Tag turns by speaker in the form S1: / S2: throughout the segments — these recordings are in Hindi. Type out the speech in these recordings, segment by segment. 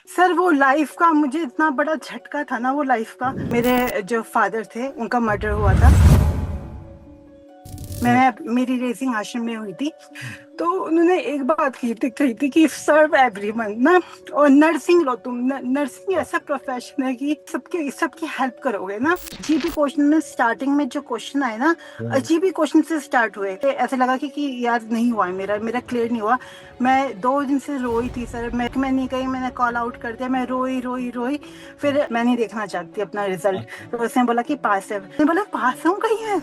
S1: सर वो लाइफ का मुझे इतना बड़ा झटका था ना, वो लाइफ का। मेरे जो फादर थे उनका मर्डर हुआ था।
S2: हम्म।
S1: मेरी रेसिंग आश्रम में हुई थी। तो उन्होंने एक बात कही थी कि सर्व एवरीवन ना। और नर्सिंग लो तुम, नर्सिंग ऐसा प्रोफेशन है कि सबके सबकी हेल्प करोगे ना। अजीब ही क्वेश्चन में स्टार्टिंग में जो क्वेश्चन आए ना,
S2: हम्म।
S1: अजीब ही क्वेश्चन से स्टार्ट हुए थे। ऐसे लगा कि यार नहीं हुआ है, मेरा मेरा क्लियर नहीं हुआ। मैं 2 दिन से रोई थी सर। मैं नहीं गई, मैंने कॉल आउट कर दिया। मैं रोई रोई रोई। फिर मैं नहीं देखना चाहती अपना रिजल्ट। तो उसने बोला कि पास है। मैंने बोला पास हूँ कहीं है।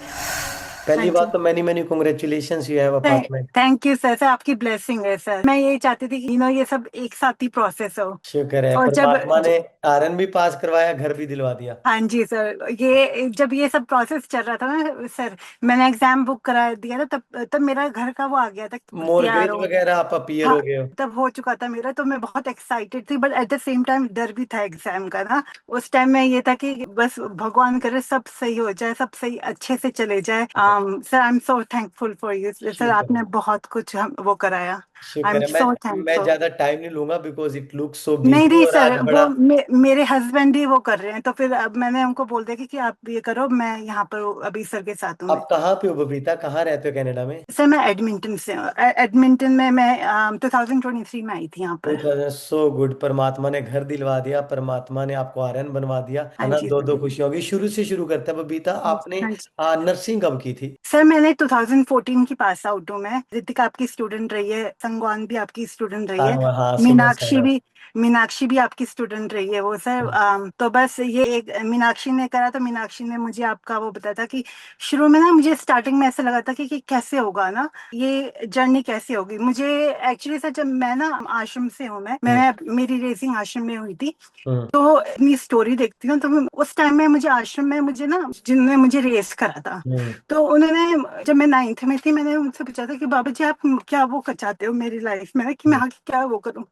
S1: हाँ
S2: पहली बात
S1: जी।
S2: तो many many congratulation you have apartment.
S1: Thank you sir. Sir आपकी ब्लेसिंग है सर। मैं यही चाहती थी कि ये सब एक साथ ही प्रोसेस हो।
S2: शुक्र है
S1: और
S2: परमात्मा ने आरएन भी पास करवाया, घर भी दिलवा दिया।
S1: हाँ जी सर, ये जब ये सब प्रोसेस चल रहा था ना सर, मैंने एग्जाम बुक करा दिया था। तब तब मेरा घर का वो आ गया था, तैयार
S2: मॉर्गेज
S1: हो।
S2: वगैरह आप अपीयर
S1: हाँ,
S2: हो गए हो।
S1: तब हो चुका था मेरा। तो मैं बहुत एक्साइटेड थी, but at the same time डर भी था एग्जाम का ना। उस टाइम में ये था कि बस भगवान करे सब सही हो जाए, सब सही अच्छे से चले जाए। Sir I am so thankful for you sir.
S2: शुक्र
S1: आपने
S2: है।
S1: बहुत कुछ वो कराया। आई
S2: शुक्र
S1: एम
S2: है।
S1: सो
S2: मैं
S1: थैंकफुल।
S2: ज्यादा टाइम नहीं लूंगा बिकॉज इट लुक सो
S1: नहीं
S2: बिजी
S1: नहीं
S2: और
S1: सर,
S2: आज बड़ा।
S1: मेरे हस्बैंड ही वो कर रहे हैं। तो फिर अब मैंने उनको बोल दिया कि आप ये करो, मैं यहाँ पर अभी सर के साथ हूँ मैं।
S2: आप कहाँ पे हो बबीता, कहाँ रहते हो कनाडा में?
S1: सर मैं एडमिंटन से हूँ। एडमिंटन में मैं 2023 में आई थी यहाँ पर।
S2: 2000 सो गुड, परमात्मा ने घर दिलवा दिया, परमात्मा ने आपको आर्यन बनवा दिया, है
S1: हाँ
S2: ना।
S1: जी
S2: दो
S1: सर।
S2: दो खुशियों की। शुरू से शुरू करते हैं बबीता, आपने
S1: हाँ जी
S2: नर्सिंग कब की थी?
S1: सर, मैंने 2014 की पास आउट हूँ मैं। रितिका आपकी स्टूडेंट रही है, संगवान भी आपकी स्टूडेंट रही है,
S2: हाँ हाँ, सुना
S1: मीनाक्षी
S2: सुना।
S1: भी मीनाक्षी भी आपकी स्टूडेंट रही है वो सर। तो बस ये एक मीनाक्षी ने करा। तो मीनाक्षी ने मुझे आपका वो बताया था कि शुरू में ना मुझे स्टार्टिंग में ऐसा लगा था कि कैसे होगा ना, ये जर्नी कैसे होगी मुझे। एक्चुअली सर जब मैं ना आश्रम से हूँ,
S2: हम्म।
S1: मेरी रेसिंग आश्रम में हुई थी।
S2: हम्म।
S1: तो अपनी स्टोरी देखती हूँ तो उस टाइम में मुझे आश्रम में मुझे ना जिन्होंने मुझे रेस करा था।
S2: हम्म।
S1: तो उन्होंने, जब मैं 9th में थी, मैंने उनसे पूछा था कि बाबा जी आप क्या वो चाहते हो मेरी लाइफ में ना, कि मैं
S2: हम्म।
S1: आगे क्या वो करूं।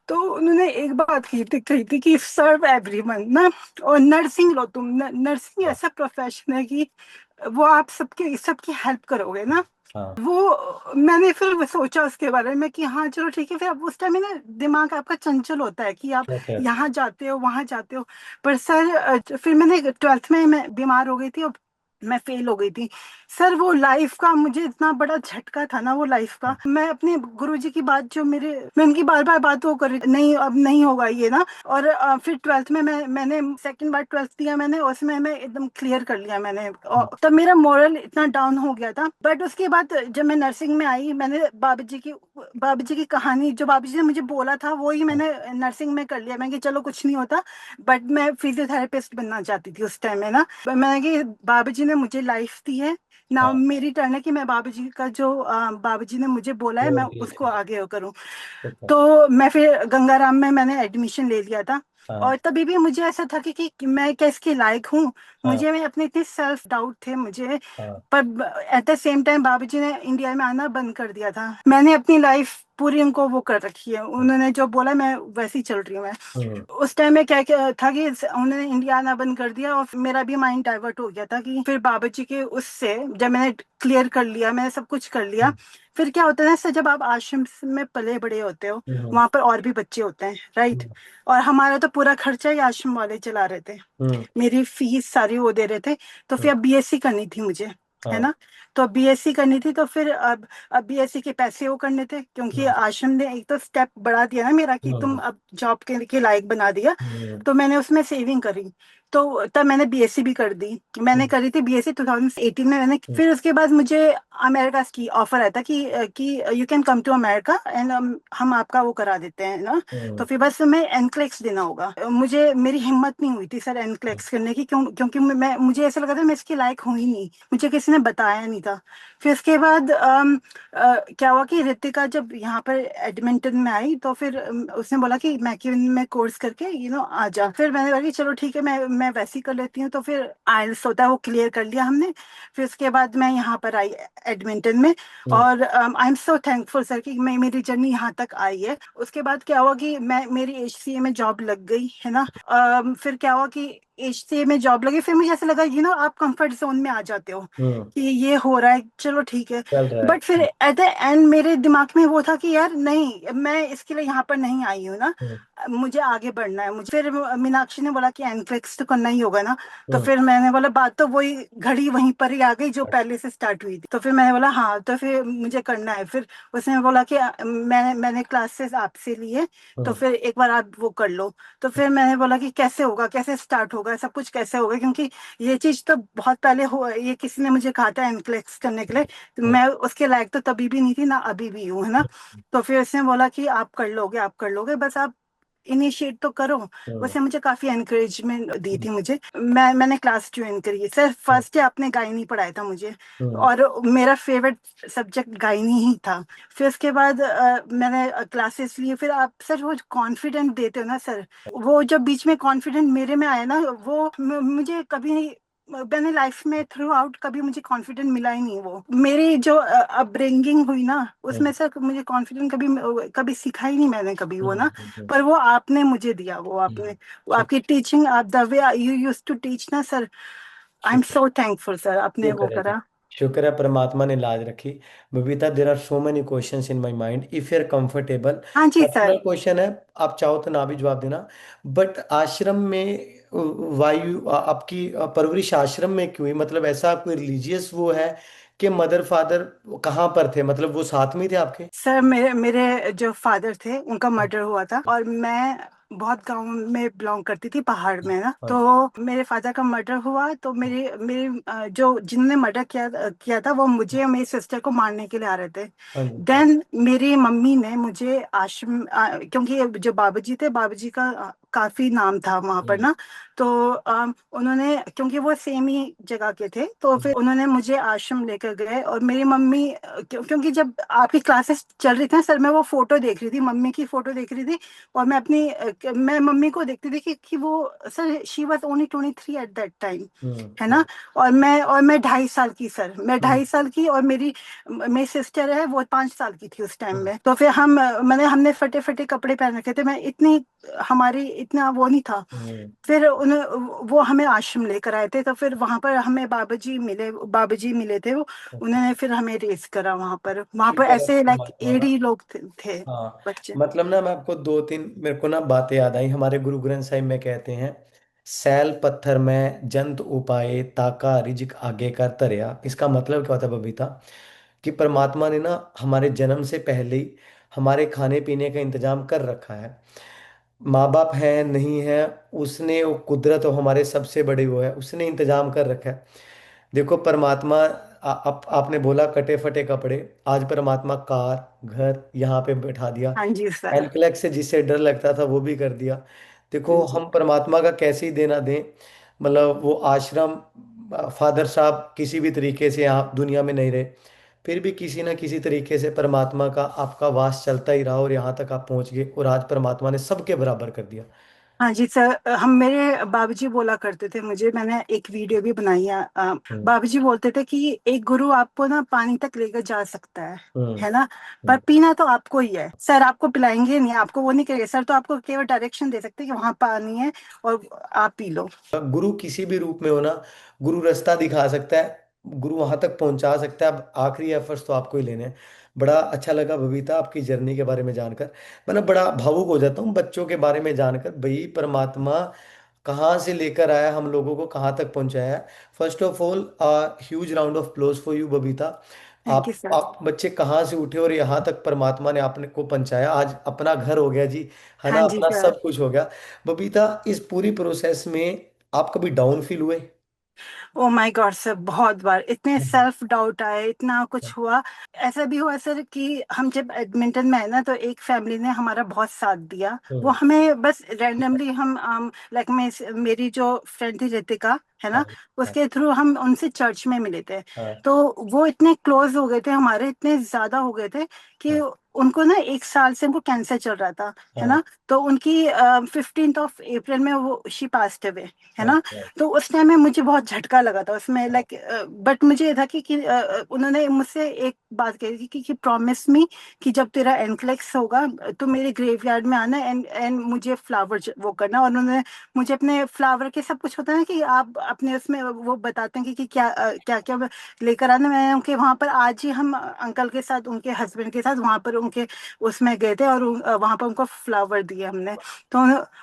S1: तो उन्होंने एक बात कही थी कि सर्व एवरीवन ना। और नर्सिंग लो तुम, नर्सिंग
S2: हाँ
S1: ऐसा प्रोफेशन है कि वो आप सबके सबकी हेल्प करोगे ना।
S2: हाँ।
S1: वो मैंने फिर सोचा उसके बारे में कि हाँ चलो ठीक है। फिर अब उस टाइम में ना दिमाग आपका चंचल होता है कि आप
S2: शुक्र।
S1: यहाँ जाते हो वहां जाते हो। पर सर फिर मैंने 12th में मैं बीमार हो गई थी और मैं फेल हो गई थी। सर वो लाइफ का मुझे इतना बड़ा झटका था ना, वो लाइफ का। मैं अपने गुरुजी की बात जो मेरे मैं उनकी बार बार बात वो कर रही नहीं, अब नहीं होगा ये ना। और फिर 12th में मैंने सेकंड बार 12th दिया मैंने, उसमें मैं एकदम क्लियर कर लिया मैंने। और तब मेरा मोरल इतना डाउन हो गया था। बट उसके बाद जब मैं नर्सिंग में आई, मैंने बाबा जी की कहानी जो बाबा जी ने मुझे बोला था वो ही मैंने नर्सिंग में कर लिया। मैं कि चलो कुछ नहीं होता। बट मैं फिजियोथेरेपिस्ट बनना चाहती थी उस टाइम में ना। मैंने कि बाबा जी ने मुझे लाइफ दी है ना,
S2: हाँ।
S1: मेरी टर्न है कि मैं बाबा जी का जो बाबा जी ने मुझे बोला है मैं
S2: बहुत ग्रेट
S1: उसको
S2: है।
S1: आगे करूं।
S2: शुक्र।
S1: तो मैं फिर गंगाराम में मैंने एडमिशन ले लिया था।
S2: हाँ
S1: और तभी भी मुझे ऐसा था कि मैं क्या इसके लायक हूँ।
S2: हाँ
S1: मैं अपने इतने सेल्फ डाउट थे मुझे।
S2: हाँ।
S1: पर एट द सेम टाइम बाबा जी ने इंडिया में आना बंद कर दिया था। मैंने अपनी लाइफ पूरी उनको वो कर रखी है, उन्होंने जो बोला मैं वैसे ही चल रही हूँ मैं।
S2: हम्म।
S1: उस टाइम में क्या क्या था कि उन्होंने इंडिया आना बंद कर दिया और मेरा भी माइंड डाइवर्ट हो गया था कि फिर बाबा जी के उससे जब मैंने क्लियर कर लिया, मैंने सब कुछ कर लिया। फिर क्या होता है ना सर, जब आप आश्रम में पले बड़े होते हो,
S2: हम्म।
S1: वहां पर और भी बच्चे होते हैं, राइट।
S2: हम्म।
S1: और हमारा तो पूरा खर्चा ही आश्रम वाले चला रहे थे।
S2: हम्म।
S1: मेरी फीस सारी वो दे रहे थे। तो
S2: हम्म।
S1: फिर अब बीएससी करनी थी मुझे, है
S2: हाँ।
S1: ना। तो बीएससी करनी थी तो फिर अब बीएससी के पैसे वो करने थे, क्योंकि
S2: हम्म।
S1: आश्रम ने एक तो स्टेप बढ़ा दिया ना मेरा कि तुम
S2: हम्म।
S1: अब जॉब के लायक बना दिया।
S2: हम्म।
S1: तो मैंने उसमें सेविंग करी। तो तब मैंने बीएससी भी कर दी। मैंने
S2: हम्म।
S1: करी थी बीएससी 2018 में मैंने।
S2: हम्म।
S1: फिर उसके बाद मुझे अमेरिका की ऑफर आया था कि you can come to America and हम आपका वो करा देते हैं ना।
S2: हम्म।
S1: तो फिर बस हमें एनक्लेक्स देना होगा। मुझे मेरी हिम्मत नहीं हुई थी सर एनक्लेक्स करने की, क्योंकि मुझे ऐसा लगा था मैं इसके लायक हूँ ही नहीं। मुझे किसी ने बताया नहीं था। फिर उसके बाद क्या हुआ कि रितिका जब यहाँ पर एडमिंटन में आई तो फिर उसने बोला कि मैक्यून में कोर्स करके आ जा। फिर मैंने बोला कि चलो ठीक है, मैं वैसे ही कर लेती हूँ। तो फिर आइल्स होता है वो क्लियर कर लिया हमने। फिर उसके बाद मैं यहाँ पर आई एडमिंटन में।
S2: हम्म।
S1: और I am so thankful sir कि मेरी जर्नी यहाँ तक आई है। उसके बाद क्या हुआ कि मेरी एचसीए में जॉब लग गई है ना। फिर क्या हुआ कि एज से मैं जॉब लगी, फिर मुझे ऐसा लगा आप कंफर्ट जोन में आ जाते हो
S2: हम्म।
S1: कि ये हो रहा है, चलो ठीक है।
S2: चल रहा है।
S1: बट फिर एट द एंड मेरे दिमाग में वो था कि यार नहीं, मैं इसके लिए यहाँ पर नहीं आई हूँ ना,
S2: हम्म।
S1: मुझे आगे बढ़ना है। मुझे फिर मीनाक्षी ने बोला कि एनक्लेक्स तो करना ही होगा ना। तो
S2: हम्म।
S1: फिर मैंने बोला, बात तो वही घड़ी वहीं पर ही आ गई जो पहले से स्टार्ट हुई थी। तो फिर मैंने बोला हाँ, तो फिर मुझे करना है। फिर उसने बोला कि मैंने क्लासेस आपसे लिए, तो
S2: हम्म।
S1: फिर एक बार आप वो कर लो। तो फिर मैंने बोला कि कैसे होगा, कैसे स्टार्ट होगा, सब कुछ कैसे होगा, क्योंकि ये चीज तो बहुत पहले हो, ये किसी ने मुझे कहा था एनक्लेक्स करने के लिए, तो
S2: हम्म।
S1: मैं उसके लायक तो तभी भी नहीं थी ना, अभी भी हूँ, है ना। तो फिर उसने बोला कि आप कर लोगे, आप कर लोगे, बस आप इनिशिएट तो करो।
S2: हम्म।
S1: उसने मुझे काफी एनकरेजमेंट दी
S2: हम्म।
S1: थी मुझे। मैंने क्लास ज्वाइन करी, सर
S2: हम्म।
S1: फर्स्ट डे आपने गायनी पढ़ाया था मुझे,
S2: हम्म।
S1: और मेरा फेवरेट सब्जेक्ट गायनी ही था। फिर उसके बाद मैंने क्लासेस लिए। फिर आप सर वो कॉन्फिडेंट देते हो ना सर, वो जब बीच में कॉन्फिडेंट मेरे में आया ना, वो मुझे कभी, मैंने लाइफ में थ्रू आउट कभी मुझे कॉन्फिडेंट मिला ही नहीं। वो मेरी जो अपब्रिंगिंग हुई ना, उसमें
S2: हम्म।
S1: सर मुझे कॉन्फिडेंट कभी कभी सीखा ही नहीं मैंने कभी वो ना।
S2: हम्म।
S1: पर वो आपने मुझे दिया, वो आपने, वो
S2: शुक्र।
S1: आपकी टीचिंग, आप the way you use to teach ना सर, आई एम
S2: शुक्र।
S1: सो थैंकफुल सर, आपने वो
S2: शुक्र है जी।
S1: करा।
S2: शुक्र है परमात्मा ने लाज रखी। Babita, there are so many questions in my mind, if you are comfortable.
S1: हाँ जी
S2: पर्सनल
S1: सर।
S2: क्वेश्चन है, आप चाहो तो ना भी जवाब देना। बट आश्रम में वायु आपकी परवरिश आश्रम में क्यों हुई? मतलब ऐसा कोई रिलीजियस वो है कि मदर फादर कहाँ पर थे, मतलब वो साथ में ही थे आपके?
S1: सर मेरे मेरे जो फादर थे उनका मर्डर हुआ था, और मैं बहुत गांव में बिलोंग करती थी, पहाड़ में ना।
S2: हाँ जी।
S1: तो मेरे फादर का मर्डर हुआ, तो मेरे मेरे जो जिन्होंने मर्डर किया किया था, वो मुझे और मेरी सिस्टर को मारने के लिए आ रहे थे।
S2: हाँ जी।
S1: देन मेरी मम्मी ने मुझे आश्रम, क्योंकि जो बाबूजी थे, बाबूजी का काफी नाम था वहां पर
S2: हम्म।
S1: ना। तो उन्होंने, क्योंकि वो सेम ही जगह के थे, तो फिर उन्होंने मुझे आश्रम लेकर गए। और मेरी मम्मी क्योंकि जब आपकी क्लासेस चल रही थी ना सर, मैं वो फोटो देख रही थी, मम्मी की फोटो देख रही थी। और मैं अपनी मैं मम्मी को देखती थी कि वो, sir she was only 23 at that time,
S2: hmm.
S1: है
S2: हम्म।
S1: ना। और मैं 2.5 साल की सर, मैं
S2: हम्म।
S1: 2.5 साल की, और मेरी सिस्टर है वो 5 साल की थी उस टाइम
S2: हम्म।
S1: में। तो फिर हमने फटे फटे कपड़े पहन रखे थे, मैं इतनी, हमारी इतना वो नहीं था।
S2: हम्म।
S1: फिर वो हमें आश्रम लेकर आए थे, तो फिर वहां पर हमें बाबूजी मिले थे वो।
S2: अच्छा।
S1: उन्होंने फिर हमें रेस करा वहां पर
S2: शुक्र है
S1: ऐसे लाइक
S2: परमात्मा का।
S1: 80 लोग थे
S2: हाँ।
S1: बच्चे।
S2: मतलब ना, मैं आपको दो तीन मेरे को ना बातें याद आई। हमारे गुरु ग्रंथ साहिब में कहते हैं, सैल पत्थर में जंत उपाए, ताका रिजिक आगे कर तरया। इसका मतलब क्या होता है बबीता? कि परमात्मा ने ना हमारे जन्म से पहले ही हमारे खाने पीने का इंतजाम कर रखा है। माँ बाप है नहीं है, उसने वो कुदरत, और हमारे सबसे बड़े वो है, उसने इंतजाम कर रखा है। देखो परमात्मा, आपने बोला कटे फटे कपड़े, आज परमात्मा कार घर यहाँ पे बैठा दिया।
S1: हाँ जी सर।
S2: एनक्लेक्स से जिससे डर लगता था वो भी कर दिया।
S1: हाँ
S2: देखो
S1: जी।
S2: हम परमात्मा का कैसे ही देना दें। मतलब वो आश्रम, फादर साहब किसी भी तरीके से यहाँ दुनिया में नहीं रहे, फिर भी किसी ना किसी तरीके से परमात्मा का आपका वास चलता ही रहा और यहाँ तक आप पहुंच गए, और आज परमात्मा ने सबके बराबर कर दिया।
S1: हाँ जी सर, हम मेरे बाबूजी बोला करते थे मुझे, मैंने एक वीडियो भी बनाई है।
S2: हम्म।
S1: बाबूजी बोलते थे कि एक गुरु आपको ना पानी तक लेकर जा सकता
S2: हम्म।
S1: है ना, पर
S2: हम्म।
S1: पीना तो आपको ही है। सर आपको पिलाएंगे नहीं, आपको वो नहीं करेंगे सर, तो आपको केवल डायरेक्शन दे सकते हैं कि वहां पानी है और आप पी लो।
S2: गुरु किसी भी रूप में हो ना, गुरु रास्ता दिखा सकता है, गुरु वहां तक पहुंचा सकता है। अब आखिरी एफर्ट्स तो आपको ही लेने हैं। बड़ा अच्छा लगा बबीता आपकी जर्नी के बारे में जानकर। मैं ना बड़ा भावुक हो जाता हूँ बच्चों के बारे में जानकर, भाई परमात्मा कहाँ से लेकर आया, हम लोगों को कहाँ तक पहुंचाया है। First of all, huge round of close for you Babita.
S1: Thank you sir.
S2: आप बच्चे कहाँ से उठे और यहाँ तक परमात्मा ने आपने को पहुंचाया, आज अपना घर हो गया जी, है
S1: हाँ
S2: ना,
S1: जी
S2: अपना
S1: सर।
S2: सब कुछ हो गया। बबीता, इस पूरी प्रोसेस में आप कभी डाउन फील हुए?
S1: ओ माय गॉड सर, बहुत बार इतने
S2: हम्म।
S1: सेल्फ डाउट आए, इतना कुछ हुआ। ऐसा भी हुआ सर कि हम जब एडमिंटन में आए ना, तो एक फैमिली ने हमारा बहुत साथ दिया। वो
S2: हम्म।
S1: हमें बस रैंडमली हम लाइक मेरी जो फ्रेंड थी रितिका, है
S2: हाँ
S1: ना।
S2: हाँ
S1: उसके थ्रू हम उनसे चर्च में मिले थे।
S2: हाँ
S1: तो वो इतने क्लोज हो गए थे हमारे, इतने ज्यादा हो गए थे कि
S2: हाँ
S1: उनको ना 1 साल से उनको कैंसर चल रहा था, है
S2: हाँ
S1: ना। तो उनकी 15 अप्रैल में वो शी पास्ट अवे, है
S2: हाँ
S1: ना।
S2: हाँ,
S1: तो उस टाइम में मुझे बहुत झटका लगा था उसमें,
S2: हाँ,
S1: लाइक बट मुझे ये था उन्होंने मुझसे एक बात कही थी कि प्रॉमिस मी कि जब तेरा एनक्लेक्स होगा तो मेरे ग्रेवयार्ड में आना, एंड मुझे फ्लावर वो करना। और उन्होंने मुझे अपने फ्लावर के सब कुछ होता है ना कि आप अपने उसमें वो बताते हैं कि क्या क्या क्या लेकर आना। मैं उनके वहां पर आज ही हम अंकल के साथ, उनके हस्बैंड के साथ वहां पर उनके उसमें गए थे, और वहां पर उनको फ्लावर दिए हमने। तो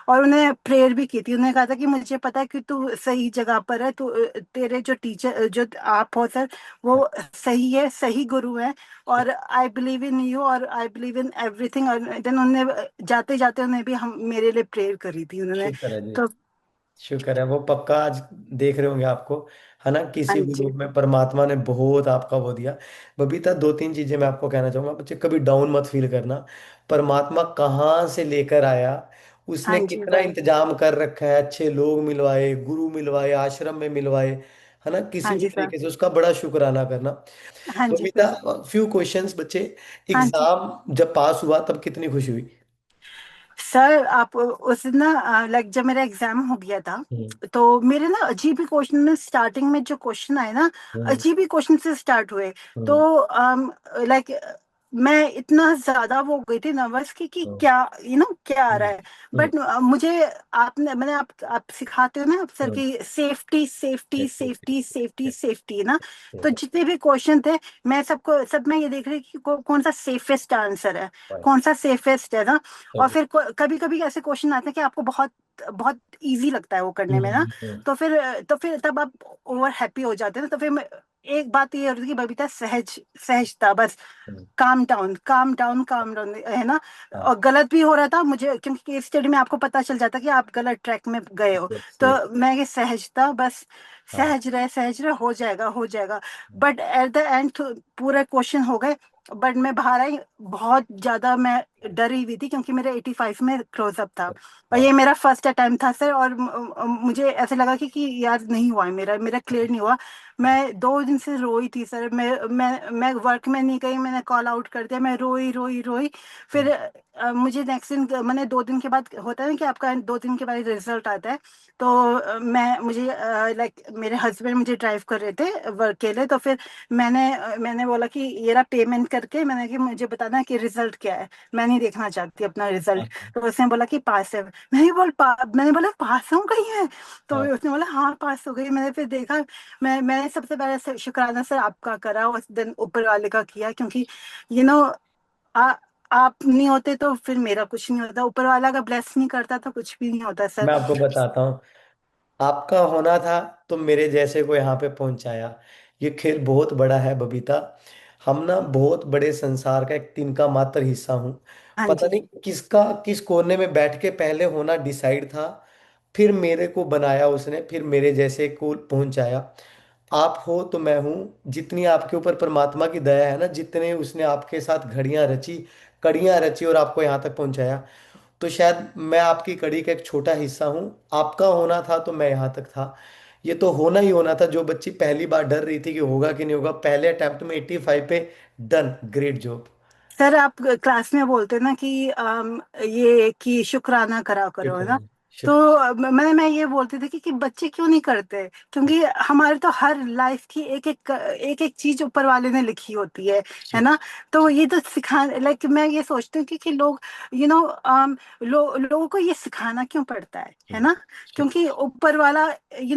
S1: और उन्हें प्रेयर भी की थी। उन्होंने कहा था कि मुझे पता है कि तू सही जगह पर है, तू तेरे जो टीचर जो आप हो सर,
S2: हाँ।
S1: वो सही है, सही गुरु है। और आई बिलीव इन यू, और आई बिलीव इन एवरीथिंग। और देन उन्होंने जाते जाते उन्हें भी हम मेरे लिए प्रेयर करी थी उन्होंने।
S2: शुक्र है जी।
S1: तो
S2: शुक्र है, वो पक्का आज देख रहे होंगे आपको, है ना,
S1: हाँ
S2: किसी भी
S1: जी,
S2: रूप में परमात्मा ने बहुत आपका वो दिया। बबीता, दो तीन चीजें मैं आपको कहना चाहूंगा, बच्चे कभी डाउन मत फील करना। परमात्मा कहाँ से लेकर आया,
S1: हाँ
S2: उसने
S1: जी,
S2: कितना
S1: राइट।
S2: इंतजाम कर रखा है, अच्छे लोग मिलवाए, गुरु मिलवाए, आश्रम में मिलवाए, है ना,
S1: हाँ
S2: किसी भी
S1: जी सर।
S2: तरीके से उसका बड़ा शुक्राना करना।
S1: हाँ जी
S2: बबीता,
S1: सर।
S2: फ्यू क्वेश्चंस बच्चे,
S1: हाँ जी
S2: एग्जाम जब पास हुआ तब कितनी खुशी हुई?
S1: सर, आप उस दिन ना, लाइक जब मेरा एग्जाम हो गया था,
S2: हम्म
S1: तो मेरे ना अजीब ही क्वेश्चन में, स्टार्टिंग में जो क्वेश्चन आए ना,
S2: हम्म
S1: अजीब ही क्वेश्चन से स्टार्ट हुए। तो
S2: हम्म
S1: लाइक मैं इतना ज्यादा वो हो गई थी नर्वस कि
S2: हम्म
S1: क्या क्या आ रहा
S2: हम्म
S1: है।
S2: हम्म
S1: बट मुझे आपने मैंने आप सिखाते हो ना सर
S2: हम्म,
S1: कि सेफ्टी सेफ्टी
S2: ठीक ठीक
S1: सेफ्टी सेफ्टी
S2: ठीक
S1: सेफ्टी, है ना। तो
S2: ठीक है।
S1: जितने भी क्वेश्चन थे, मैं सब मैं ये देख रही कि कौन सा सेफेस्ट आंसर है,
S2: Right.
S1: कौन सा सेफेस्ट है ना। और
S2: चलिए।
S1: फिर कभी कभी ऐसे क्वेश्चन आते हैं कि आपको बहुत बहुत इजी लगता है वो करने में ना। तो फिर तब आप ओवर हैप्पी हो जाते हैं ना। तो फिर एक बात ये होती है कि बबीता, सहजता बस,
S2: हम्म,
S1: calm down calm down calm down, है ना।
S2: हाँ,
S1: और गलत भी हो रहा था मुझे, क्योंकि केस स्टडी में आपको पता चल जाता कि आप गलत ट्रैक में गए हो।
S2: यस
S1: तो
S2: यस,
S1: मैं ये सहजता बस,
S2: हाँ
S1: सहज रहे, हो जाएगा हो जाएगा। बट एट द एंड पूरे क्वेश्चन हो गए। बट मैं बाहर आई, बहुत ज्यादा मैं डरी हुई थी, क्योंकि मेरा 85 में क्लोजअप था। और
S2: हाँ
S1: ये मेरा फर्स्ट अटेम्प्ट था सर। और मुझे ऐसे लगा कि यार नहीं हुआ है, मेरा मेरा क्लियर नहीं हुआ। मैं 2 दिन से रोई थी सर। मैं वर्क में नहीं गई, मैंने कॉल आउट कर दिया, मैं रोई रोई रोई। फिर मुझे नेक्स्ट दिन, मैंने 2 दिन के बाद, होता है ना कि आपका 2 दिन के बाद रिजल्ट आता है। तो मैं मुझे लाइक मेरे हस्बैंड मुझे ड्राइव कर रहे थे वर्क के लिए। तो फिर मैंने बोला कि ये रहा पेमेंट करके, मैंने कि मुझे बताना कि रिजल्ट क्या है, मैं नहीं देखना चाहती अपना रिजल्ट।
S2: हाँ
S1: तो उसने बोला कि पास है। मैंने बोला पास हो गई है। तो
S2: हाँ।
S1: उसने बोला हाँ पास हो गई। मैंने फिर देखा, मैंने सबसे पहले शुक्राना सर आपका करा, उस दिन ऊपर वाले का किया, क्योंकि यू नो आ आप नहीं होते तो फिर मेरा कुछ नहीं होता, ऊपर वाला का ब्लेस नहीं करता तो कुछ भी नहीं होता सर।
S2: मैं आपको बताता हूँ, आपका होना था तो मेरे जैसे को यहाँ पे पहुंचाया। ये खेल बहुत बड़ा है बबीता। हम ना बहुत बड़े संसार का एक तिनका मात्र हिस्सा हूँ।
S1: हाँ
S2: पता
S1: जी
S2: नहीं किसका किस कोने में बैठ के पहले होना डिसाइड था, फिर मेरे को बनाया उसने, फिर मेरे जैसे को पहुंचाया। आप हो तो मैं हूँ। जितनी आपके ऊपर परमात्मा की दया है ना, जितने उसने आपके साथ घड़ियां रची, कड़ियां रची और आपको यहाँ तक पहुंचाया, तो शायद मैं आपकी कड़ी का एक छोटा हिस्सा हूँ। आपका होना था तो मैं यहाँ तक था। ये तो होना ही होना था। जो बच्ची पहली बार डर रही थी कि होगा कि नहीं होगा, पहले अटेम्प्ट में 85 पे, डन, ग्रेट जॉब।
S1: सर, आप क्लास में बोलते हैं ना कि ये कि शुक्राना करा करो, है
S2: शुक्र
S1: ना।
S2: है,
S1: तो
S2: शुक्र।
S1: मैं ये बोलती थी कि बच्चे क्यों नहीं करते, क्योंकि हमारे तो हर लाइफ की एक एक चीज ऊपर वाले ने लिखी होती है
S2: शुक्र।
S1: ना। तो ये तो सिखा, लाइक मैं ये सोचती हूँ कि लोग यू नो लोगों को ये सिखाना क्यों पड़ता है ना।
S2: शुक्र।
S1: क्योंकि ऊपर वाला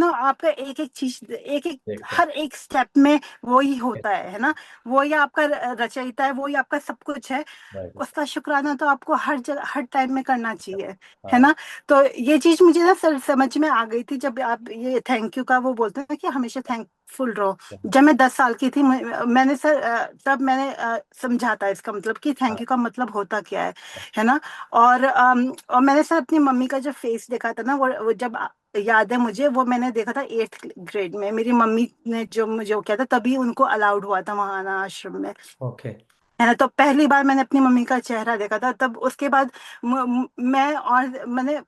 S1: आपका एक एक चीज, एक एक
S2: देखता है।
S1: हर एक स्टेप में वो ही होता है ना। वो ही आपका रचयिता है, वो ही आपका सब कुछ है।
S2: राइट।
S1: उसका शुक्राना तो आपको हर जगह हर टाइम में करना चाहिए, है
S2: हाँ।
S1: ना। तो ये चीज मुझे ना सर समझ में आ गई थी जब आप ये थैंक यू का वो बोलते हैं ना कि हमेशा थैंकफुल रहो। जब मैं 10 साल की थी, मैंने सर तब मैंने समझा था इसका मतलब कि थैंक
S2: हाँ
S1: यू का मतलब होता क्या है ना। और मैंने सर अपनी मम्मी का जो फेस देखा था ना, वो जब याद है मुझे, वो मैंने देखा था 8th ग्रेड में। मेरी मम्मी ने जो मुझे वो किया था, तभी उनको अलाउड हुआ था वहां आना आश्रम में,
S2: ओके।
S1: है ना। तो पहली बार मैंने अपनी मम्मी का चेहरा देखा था। तब उसके बाद मैं और मैंने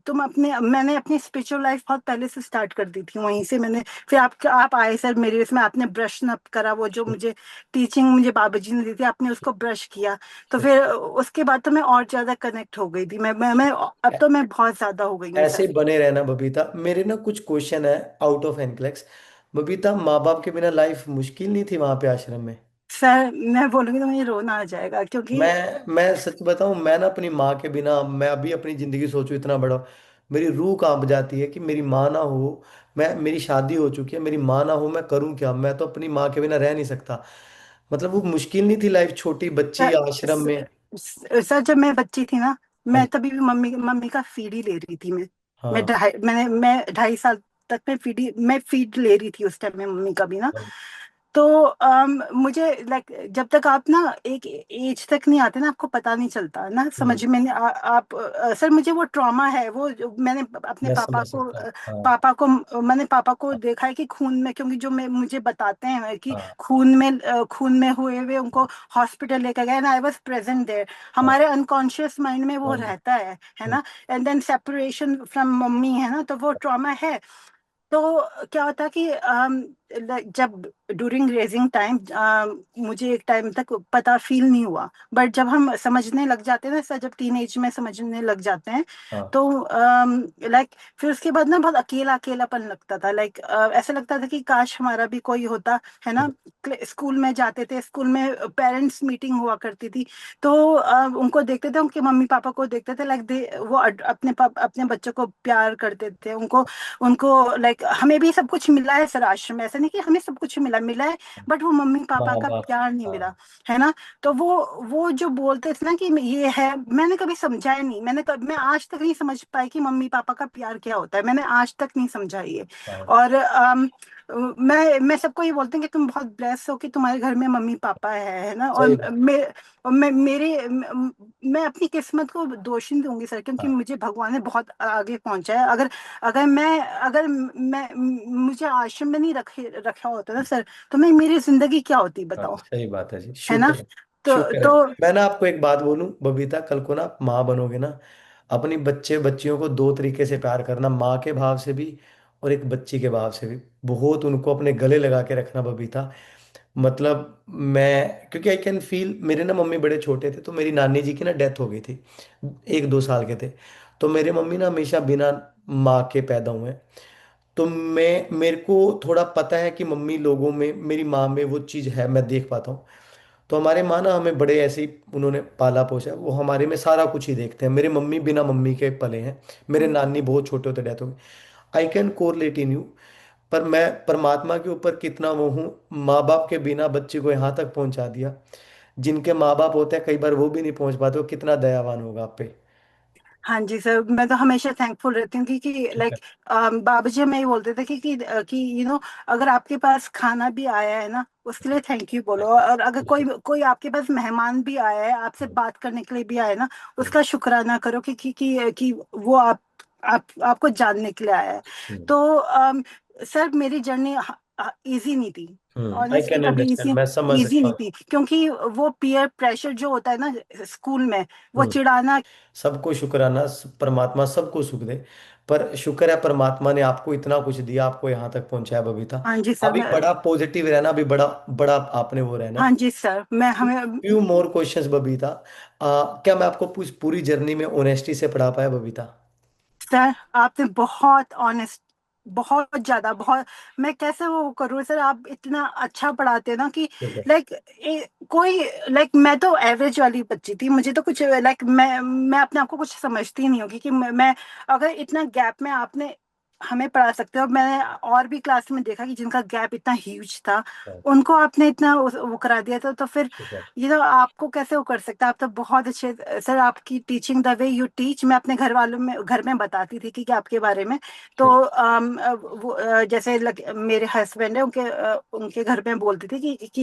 S1: तुम अपने मैंने अपनी स्पिरिचुअल लाइफ बहुत पहले से स्टार्ट कर दी थी वहीं से मैंने। फिर आप आए सर मेरे इसमें, आपने ब्रश अप करा, वो जो मुझे टीचिंग मुझे बाबा जी ने दी थी, आपने उसको ब्रश किया। तो फिर उसके बाद तो मैं और ज्यादा कनेक्ट हो गई थी। मैं अब तो मैं बहुत ज्यादा हो गई हूँ
S2: ऐसे
S1: सर।
S2: ही बने रहना बबीता। मेरे ना कुछ क्वेश्चन है आउट ऑफ एनक्लेक्स। बबीता, माँ बाप के बिना लाइफ मुश्किल नहीं थी वहां पे आश्रम में?
S1: सर मैं बोलूंगी तो मुझे रोना आ जाएगा, क्योंकि
S2: मैं सच बताऊं, मैं ना अपनी माँ के बिना, मैं अभी अपनी जिंदगी सोचूं इतना बड़ा, मेरी रूह कांप जाती है कि मेरी माँ ना हो। मैं, मेरी शादी हो चुकी है, मेरी माँ ना हो, मैं करूं क्या? मैं तो अपनी माँ के बिना रह नहीं सकता। मतलब वो मुश्किल नहीं थी लाइफ, छोटी बच्ची आश्रम
S1: सर,
S2: में?
S1: सर जब मैं बच्ची थी ना,
S2: हाँ
S1: मैं
S2: जी।
S1: तभी भी मम्मी मम्मी का फीड ही ले रही थी।
S2: हाँ
S1: मैं 2.5 साल तक मैं फीड ले रही थी उस टाइम में मम्मी का भी ना।
S2: हाँ।
S1: तो मुझे लाइक जब तक आप ना एक एज तक नहीं आते ना, आपको पता नहीं चलता ना, समझ में नहीं आप सर मुझे वो ट्रॉमा है, वो जो मैंने अपने
S2: मैं समझ सकता हूँ। हाँ
S1: मैंने पापा को देखा है कि खून में, क्योंकि जो मैं मुझे बताते हैं कि
S2: हाँ
S1: खून में हुए हुए उनको हॉस्पिटल लेकर गए, आई वाज प्रेजेंट देयर।
S2: हाँ
S1: हमारे अनकॉन्शियस माइंड में वो
S2: हाँ।
S1: रहता है
S2: हम्म,
S1: ना। And then separation from mummy है ना, तो वो ट्रॉमा है। तो क्या होता कि जब ड्यूरिंग रेजिंग टाइम मुझे एक टाइम तक पता फील नहीं हुआ, बट जब हम समझने लग जाते हैं ना सर, जब टीन एज में समझने लग जाते हैं,
S2: हाँ
S1: तो लाइक फिर उसके बाद ना बहुत अकेला अकेलापन लगता था। लाइक ऐसा लगता था कि काश हमारा भी कोई होता, है ना। स्कूल में जाते थे, स्कूल में पेरेंट्स मीटिंग हुआ करती थी, तो उनको देखते थे, उनके मम्मी पापा को देखते थे, लाइक दे वो अपने बच्चों को प्यार करते थे, उनको उनको लाइक हमें भी सब कुछ मिला है सर आश्रम में, ऐसा नहीं कि हमें सब कुछ मिला है, बट वो मम्मी पापा
S2: माँ
S1: का
S2: बाप।
S1: प्यार नहीं
S2: हाँ
S1: मिला, है ना। तो वो जो बोलते थे ना कि ये है, मैंने कभी समझा ही नहीं, मैं आज तक नहीं समझ पाई कि मम्मी पापा का प्यार क्या होता है, मैंने आज तक नहीं समझा ये।
S2: हाँ।
S1: और मैं सबको ये बोलती हूँ कि तुम बहुत ब्लेस हो कि तुम्हारे घर में मम्मी पापा है ना। और
S2: सही बात।
S1: मैं अपनी किस्मत को दोष नहीं दूंगी सर, क्योंकि
S2: हाँ
S1: मुझे भगवान ने बहुत आगे पहुंचा है। अगर मुझे आश्रम में नहीं रखा होता ना सर, तो मेरी जिंदगी क्या होती
S2: हाँ,
S1: बताओ,
S2: सही बात है जी,
S1: है ना।
S2: शुक्र है।
S1: तो
S2: शुक्र है।
S1: तो
S2: मैं ना आपको एक बात बोलूं बबीता, कल को ना आप माँ बनोगे ना, अपनी बच्चे बच्चियों को दो तरीके से प्यार करना, माँ के भाव से भी और एक बच्ची के भाव से भी। बहुत उनको अपने गले लगा के रखना बबीता। मतलब मैं, क्योंकि आई कैन फील, मेरे ना मम्मी बड़े छोटे थे तो मेरी नानी जी की ना डेथ हो गई थी, 1-2 साल के थे। तो मेरे मम्मी ना हमेशा बिना माँ के पैदा हुए हैं। तो मेरे को थोड़ा पता है कि मम्मी लोगों में, मेरी माँ में वो चीज़ है, मैं देख पाता हूँ। तो हमारे माँ ना हमें बड़े ऐसे ही उन्होंने पाला पोसा है, वो हमारे में सारा कुछ ही देखते हैं। मेरे मम्मी बिना मम्मी के पले हैं, मेरे नानी बहुत छोटे होते डेथ हो गई। I can correlate in you. पर मैं परमात्मा के ऊपर कितना वो हूँ, माँ बाप के बिना बच्चे को यहाँ तक पहुँचा दिया। जिनके माँ बाप होते हैं कई बार वो भी नहीं पहुँच पाते, वो कितना दयावान होगा आप पे।
S1: हाँ जी सर, मैं तो हमेशा थैंकफुल रहती हूँ कि
S2: शुक्र।
S1: लाइक बाबा जी हमें ये बोलते थे कि अगर आपके पास खाना भी आया है ना, उसके लिए थैंक यू बोलो। और अगर कोई कोई आपके पास मेहमान भी आया है, आपसे बात करने के लिए भी आया है ना, उसका शुक्राना करो कि वो आपको जानने के लिए आया है। तो सर मेरी जर्नी इजी नहीं थी,
S2: आई
S1: ऑनेस्टली
S2: कैन
S1: कभी
S2: अंडरस्टैंड,
S1: इजी
S2: मैं समझ
S1: इजी
S2: सकता
S1: नहीं
S2: हूँ।
S1: थी, क्योंकि वो पीयर प्रेशर जो होता है ना स्कूल में, वो
S2: हम्म।
S1: चिढ़ाना।
S2: सबको शुक्राना, परमात्मा सबको सुख दे। पर शुक्र है परमात्मा ने आपको इतना कुछ दिया, आपको यहाँ तक पहुंचाया बबीता।
S1: हाँ जी सर
S2: अभी
S1: मैं
S2: बड़ा पॉजिटिव रहना, अभी बड़ा बड़ा आपने वो रहना
S1: हाँ
S2: है।
S1: जी सर मैं हमें
S2: फ्यू मोर क्वेश्चंस बबीता। क्या मैं आपको पूरी जर्नी में ऑनेस्टी से पढ़ा पाया बबीता?
S1: सर आपने बहुत ऑनेस्ट, बहुत ज्यादा, बहुत, मैं कैसे वो करूँ सर, आप इतना अच्छा पढ़ाते हैं ना कि
S2: ठीक है।
S1: लाइक कोई लाइक मैं तो एवरेज वाली बच्ची थी, मुझे तो कुछ लाइक मैं अपने आप को कुछ समझती नहीं होगी कि मैं अगर इतना गैप में आपने हमें पढ़ा सकते हो। मैंने और भी क्लास में देखा कि जिनका गैप इतना ह्यूज था,
S2: हाँ,
S1: उनको आपने इतना वो करा दिया था, तो फिर
S2: शुक्र।
S1: ये तो आपको कैसे वो कर सकता है। आप तो बहुत अच्छे सर, आपकी teaching the way you teach, मैं अपने घर में बताती थी कि आपके बारे में। तो
S2: ठीक।
S1: जैसे मेरे हस्बैंड है, उनके घर में बोलती थी कि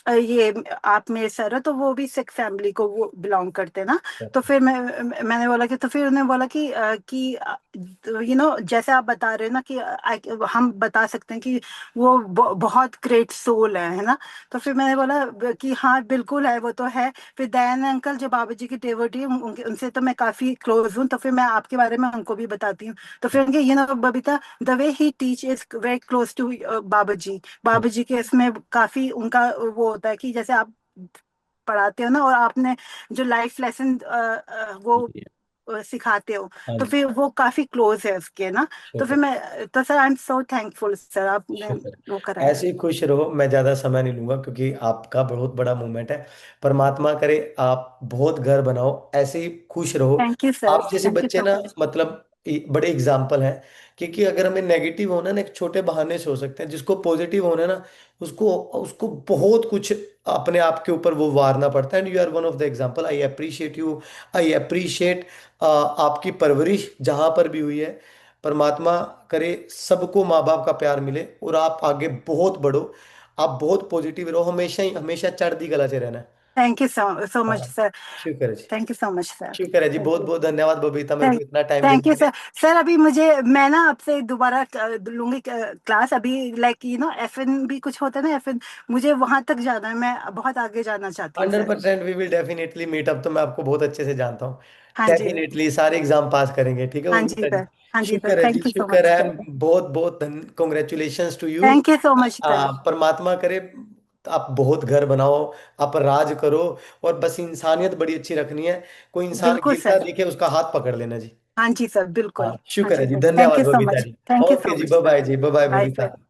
S1: ये आप मेरे सर है, तो वो भी सिख फैमिली को वो बिलोंग करते हैं ना।
S2: है।
S1: तो फिर मैंने बोला कि, तो फिर उन्होंने बोला कि जैसे आप बता रहे हो ना कि हम बता सकते हैं कि वो बहुत ग्रेट सोल है ना। तो फिर मैंने बोला कि हाँ बिल्कुल है, वो तो है। फिर दयानंद अंकल जो बाबा जी की डेवोटी है, उनके उनसे तो मैं काफी क्लोज हूँ, तो फिर मैं आपके बारे में उनको भी बताती हूँ। तो फिर उनके Babita, the way he teach is very close to Baba ji. Baba ji के इसमें काफी उनका वो होता है कि जैसे आप पढ़ाते हो ना, और आपने जो लाइफ लेसन वो सिखाते हो,
S2: हाँ
S1: तो
S2: जी।
S1: फिर वो काफी क्लोज है उसके ना। तो फिर
S2: शुक्र।
S1: मैं तो sir I am so thankful sir, आपने
S2: शुक्र।
S1: वो कराया।
S2: ऐसे ही खुश रहो, मैं ज्यादा समय नहीं लूंगा क्योंकि आपका बहुत बड़ा मूवमेंट है। परमात्मा करे आप बहुत घर बनाओ, ऐसे ही खुश रहो।
S1: थैंक यू सर,
S2: आप जैसे
S1: थैंक यू
S2: बच्चे
S1: सो
S2: ना,
S1: मच।
S2: मतलब बड़े एग्जाम्पल हैं। क्योंकि अगर हमें नेगेटिव होना ना, एक छोटे बहाने से हो सकते हैं, जिसको पॉजिटिव होना है ना, उसको उसको बहुत कुछ अपने आप के ऊपर वो वारना पड़ता है। And you are one of the example. I appreciate you. I appreciate आपकी परवरिश जहां पर भी हुई है। परमात्मा करे सबको माँ बाप का प्यार मिले और आप आगे बहुत बढ़ो। आप बहुत पॉजिटिव रहो, हमेशा ही हमेशा चढ़ती कला से रहना है।
S1: Thank you so so much
S2: हाँ।
S1: सर।
S2: शुक्र है जी।
S1: Thank you so much sir.
S2: शुक्र है जी,
S1: थैंक
S2: बहुत
S1: यू।
S2: बहुत धन्यवाद बबीता, मेरे को
S1: थैंक
S2: इतना टाइम
S1: थैंक
S2: देने
S1: यू
S2: के लिए।
S1: सर। सर अभी मुझे, मैं ना आपसे दोबारा लूंगी क्लास अभी, लाइक एफएन भी कुछ होता है ना, एफएन, मुझे वहां तक जाना है, मैं बहुत आगे जाना चाहती हूँ
S2: hundred
S1: sir.
S2: Percent we will definitely meet up. तो मैं आपको बहुत अच्छे से जानता हूँ।
S1: हाँ जी।
S2: डेफिनेटली सारे एग्जाम पास करेंगे, ठीक है
S1: हाँ जी
S2: बबीता जी।
S1: सर। हाँ जी सर,
S2: शुक्र है जी,
S1: थैंक यू सो
S2: शुक्र
S1: मच
S2: है।
S1: सर।
S2: बहुत बहुत धन congratulations to you.
S1: Thank you so much sir.
S2: परमात्मा करे आप बहुत घर बनाओ, आप राज करो। और बस इंसानियत बड़ी अच्छी रखनी है। कोई इंसान
S1: बिल्कुल
S2: गिरता
S1: सर।
S2: दिखे उसका हाथ पकड़ लेना जी।
S1: हाँ जी सर,
S2: हाँ
S1: बिल्कुल। हाँ
S2: शुक्र
S1: जी
S2: है जी,
S1: सर, थैंक
S2: धन्यवाद
S1: यू सो
S2: बबीता
S1: मच,
S2: जी।
S1: थैंक यू सो
S2: ओके जी,
S1: मच
S2: बाय
S1: सर।
S2: बाय जी, bye bye
S1: bye
S2: Babita.
S1: Sir.